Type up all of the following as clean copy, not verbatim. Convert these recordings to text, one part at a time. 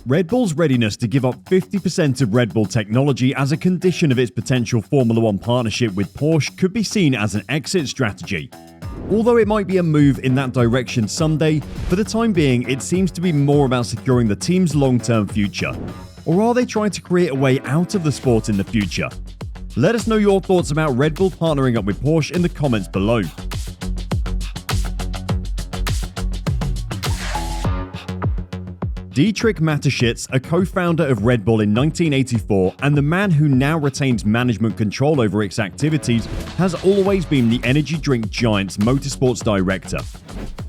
Red Bull's readiness to give up 50% of Red Bull technology as a condition of its potential Formula One partnership with Porsche could be seen as an exit strategy. Although it might be a move in that direction someday, for the time being it seems to be more about securing the team's long-term future. Or are they trying to create a way out of the sport in the future? Let us know your thoughts about Red Bull partnering up with Porsche in the comments below. Dietrich Mateschitz, a co-founder of Red Bull in 1984 and the man who now retains management control over its activities, has always been the energy drink giant's motorsports director.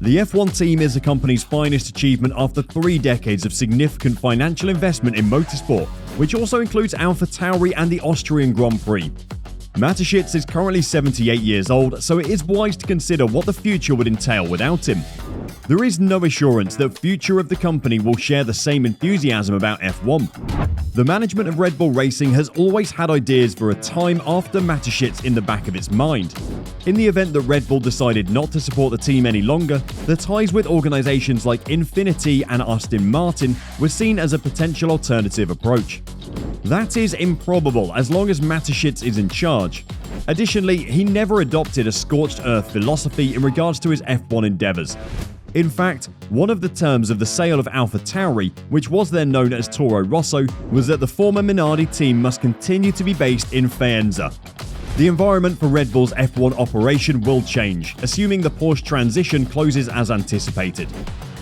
The F1 team is the company's finest achievement after 3 decades of significant financial investment in motorsport, which also includes AlphaTauri and the Austrian Grand Prix. Mateschitz is currently 78 years old, so it is wise to consider what the future would entail without him. There is no assurance that future of the company will share the same enthusiasm about F1. The management of Red Bull Racing has always had ideas for a time after Mateschitz in the back of its mind. In the event that Red Bull decided not to support the team any longer, the ties with organizations like INFINITI and Aston Martin were seen as a potential alternative approach. That is improbable as long as Mateschitz is in charge. Additionally, he never adopted a scorched earth philosophy in regards to his F1 endeavors. In fact, one of the terms of the sale of AlphaTauri, which was then known as Toro Rosso, was that the former Minardi team must continue to be based in Faenza. The environment for Red Bull's F1 operation will change, assuming the Porsche transition closes as anticipated.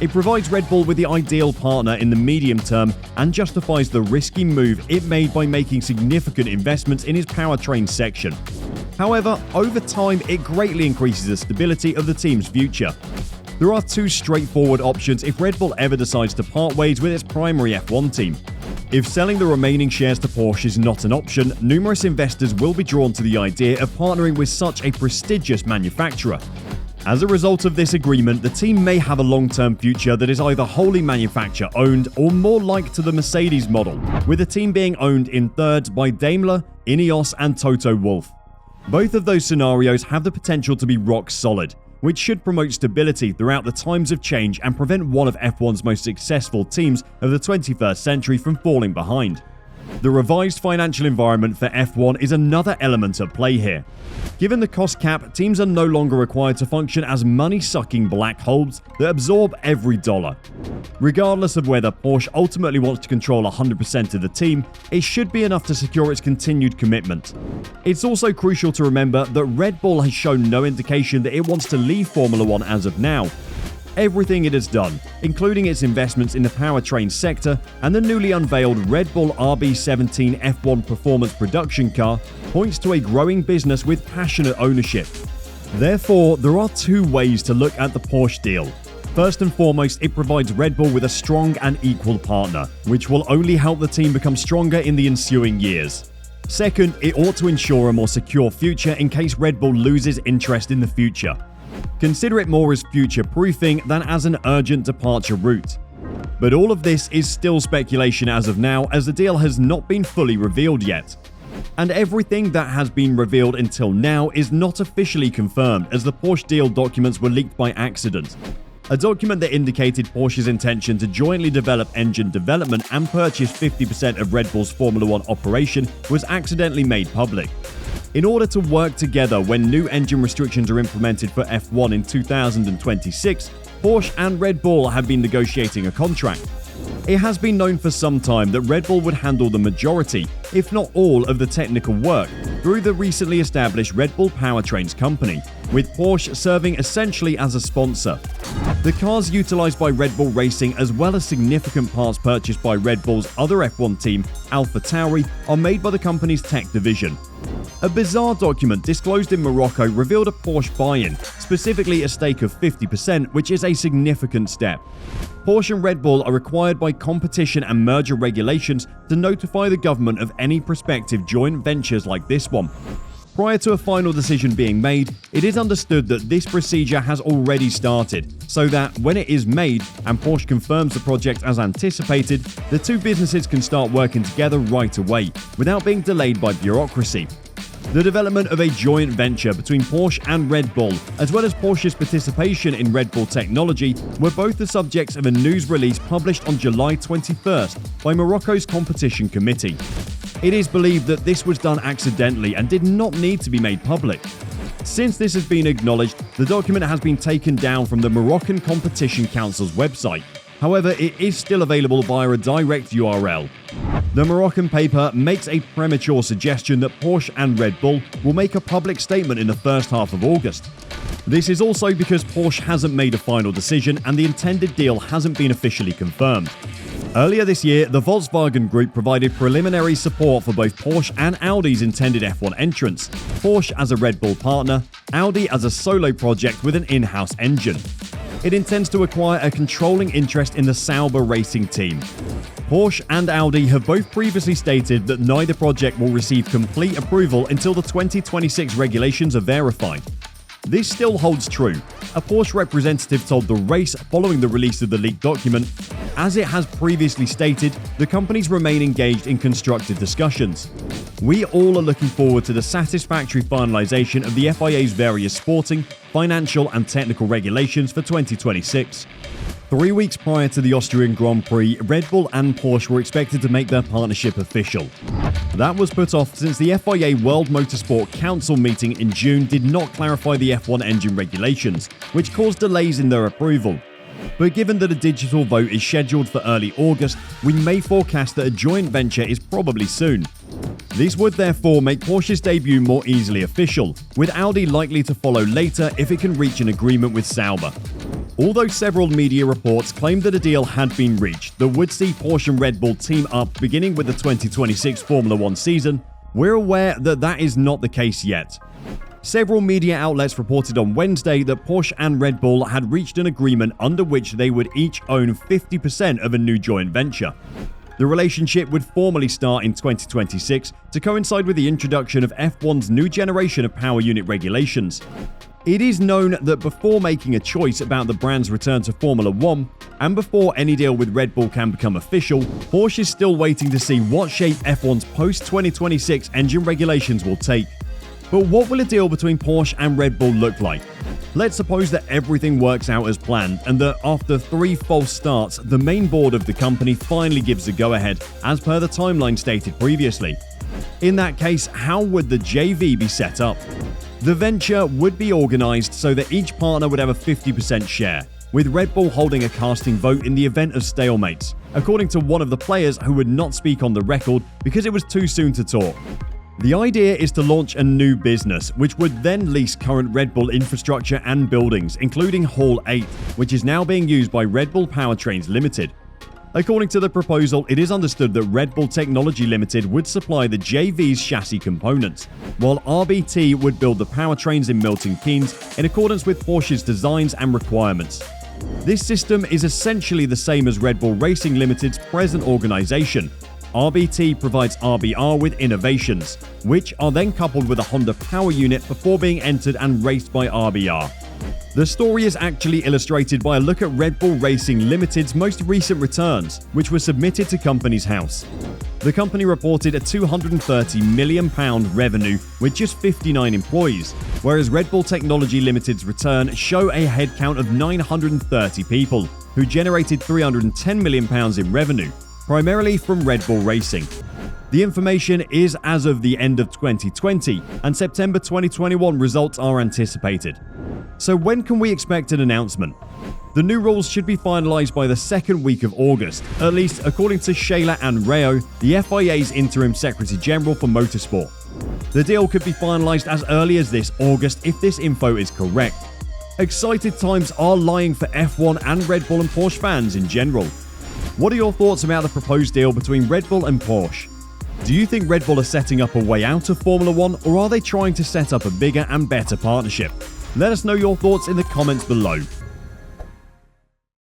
It provides Red Bull with the ideal partner in the medium term and justifies the risky move it made by making significant investments in its powertrain section. However, over time, it greatly increases the stability of the team's future. There are 2 straightforward options if Red Bull ever decides to part ways with its primary F1 team. If selling the remaining shares to Porsche is not an option, numerous investors will be drawn to the idea of partnering with such a prestigious manufacturer. As a result of this agreement, the team may have a long-term future that is either wholly manufacturer-owned or more like to the Mercedes model, with the team being owned in thirds by Daimler, Ineos and Toto Wolff. Both of those scenarios have the potential to be rock solid, which should promote stability throughout the times of change and prevent one of F1's most successful teams of the 21st century from falling behind. The revised financial environment for F1 is another element at play here. Given the cost cap, teams are no longer required to function as money-sucking black holes that absorb every dollar. Regardless of whether Porsche ultimately wants to control 100% of the team, it should be enough to secure its continued commitment. It's also crucial to remember that Red Bull has shown no indication that it wants to leave Formula One as of now. Everything it has done, including its investments in the powertrain sector and the newly unveiled Red Bull RB17 F1 performance production car, points to a growing business with passionate ownership. Therefore, there are 2 ways to look at the Porsche deal. First and foremost, it provides Red Bull with a strong and equal partner, which will only help the team become stronger in the ensuing years. Second, it ought to ensure a more secure future in case Red Bull loses interest in the future. Consider it more as future-proofing than as an urgent departure route. But all of this is still speculation as of now, as the deal has not been fully revealed yet. And everything that has been revealed until now is not officially confirmed, as the Porsche deal documents were leaked by accident. A document that indicated Porsche's intention to jointly develop engine development and purchase 50% of Red Bull's Formula One operation was accidentally made public. In order to work together when new engine restrictions are implemented for F1 in 2026, Porsche and Red Bull have been negotiating a contract. It has been known for some time that Red Bull would handle the majority, if not all, of the technical work through the recently established Red Bull Powertrains company, with Porsche serving essentially as a sponsor. The cars utilized by Red Bull Racing, as well as significant parts purchased by Red Bull's other F1 team, AlphaTauri, are made by the company's tech division. A bizarre document disclosed in Morocco revealed a Porsche buy-in, specifically a stake of 50%, which is a significant step. Porsche and Red Bull are required by competition and merger regulations to notify the government of any prospective joint ventures like this one. Prior to a final decision being made, it is understood that this procedure has already started, so that when it is made and Porsche confirms the project as anticipated, the 2 businesses can start working together right away, without being delayed by bureaucracy. The development of a joint venture between Porsche and Red Bull, as well as Porsche's participation in Red Bull technology, were both the subjects of a news release published on July 21st by Morocco's competition committee. It is believed that this was done accidentally and did not need to be made public. Since this has been acknowledged, the document has been taken down from the Moroccan Competition Council's website. However, it is still available via a direct URL. The Moroccan paper makes a premature suggestion that Porsche and Red Bull will make a public statement in the first half of August. This is also because Porsche hasn't made a final decision and the intended deal hasn't been officially confirmed. Earlier this year, the Volkswagen Group provided preliminary support for both Porsche and Audi's intended F1 entrance, Porsche as a Red Bull partner, Audi as a solo project with an in-house engine. It intends to acquire a controlling interest in the Sauber racing team. Porsche and Audi have both previously stated that neither project will receive complete approval until the 2026 regulations are verified. This still holds true. A Porsche representative told The Race following the release of the leaked document, as it has previously stated, the companies remain engaged in constructive discussions. We all are looking forward to the satisfactory finalization of the FIA's various sporting, financial and technical regulations for 2026. 3 weeks prior to the Austrian Grand Prix, Red Bull and Porsche were expected to make their partnership official. That was put off since the FIA World Motorsport Council meeting in June did not clarify the F1 engine regulations, which caused delays in their approval. But given that a digital vote is scheduled for early August, we may forecast that a joint venture is probably soon. This would therefore make Porsche's debut more easily official, with Audi likely to follow later if it can reach an agreement with Sauber. Although several media reports claimed that a deal had been reached that would see Porsche and Red Bull team up beginning with the 2026 Formula 1 season, we're aware that that is not the case yet. Several media outlets reported on Wednesday that Porsche and Red Bull had reached an agreement under which they would each own 50% of a new joint venture. The relationship would formally start in 2026 to coincide with the introduction of F1's new generation of power unit regulations. It is known that before making a choice about the brand's return to Formula 1, and before any deal with Red Bull can become official, Porsche is still waiting to see what shape F1's post-2026 engine regulations will take. But what will a deal between Porsche and Red Bull look like? Let's suppose that everything works out as planned and that after 3 false starts, the main board of the company finally gives the go-ahead as per the timeline stated previously. In that case, how would the JV be set up? The venture would be organized so that each partner would have a 50% share, with Red Bull holding a casting vote in the event of stalemates, according to one of the players who would not speak on the record because it was too soon to talk. The idea is to launch a new business, which would then lease current Red Bull infrastructure and buildings, including Hall 8, which is now being used by Red Bull Powertrains Limited. According to the proposal, it is understood that Red Bull Technology Limited would supply the JV's chassis components, while RBT would build the powertrains in Milton Keynes in accordance with Porsche's designs and requirements. This system is essentially the same as Red Bull Racing Limited's present organization. RBT provides RBR with innovations, which are then coupled with a Honda power unit before being entered and raced by RBR. The story is actually illustrated by a look at Red Bull Racing Limited's most recent returns, which were submitted to Companies House. The company reported a £230 million revenue with just 59 employees, whereas Red Bull Technology Limited's return show a headcount of 930 people, who generated £310 million in revenue, primarily from Red Bull Racing. The information is as of the end of 2020, and September 2021 results are anticipated. So when can we expect an announcement? The new rules should be finalized by the second week of August, at least according to Shayla Anreo, the FIA's Interim Secretary General for Motorsport. The deal could be finalized as early as this August if this info is correct. Excited times are lying for F1 and Red Bull and Porsche fans in general. What are your thoughts about the proposed deal between Red Bull and Porsche? Do you think Red Bull are setting up a way out of Formula 1, or are they trying to set up a bigger and better partnership? Let us know your thoughts in the comments below.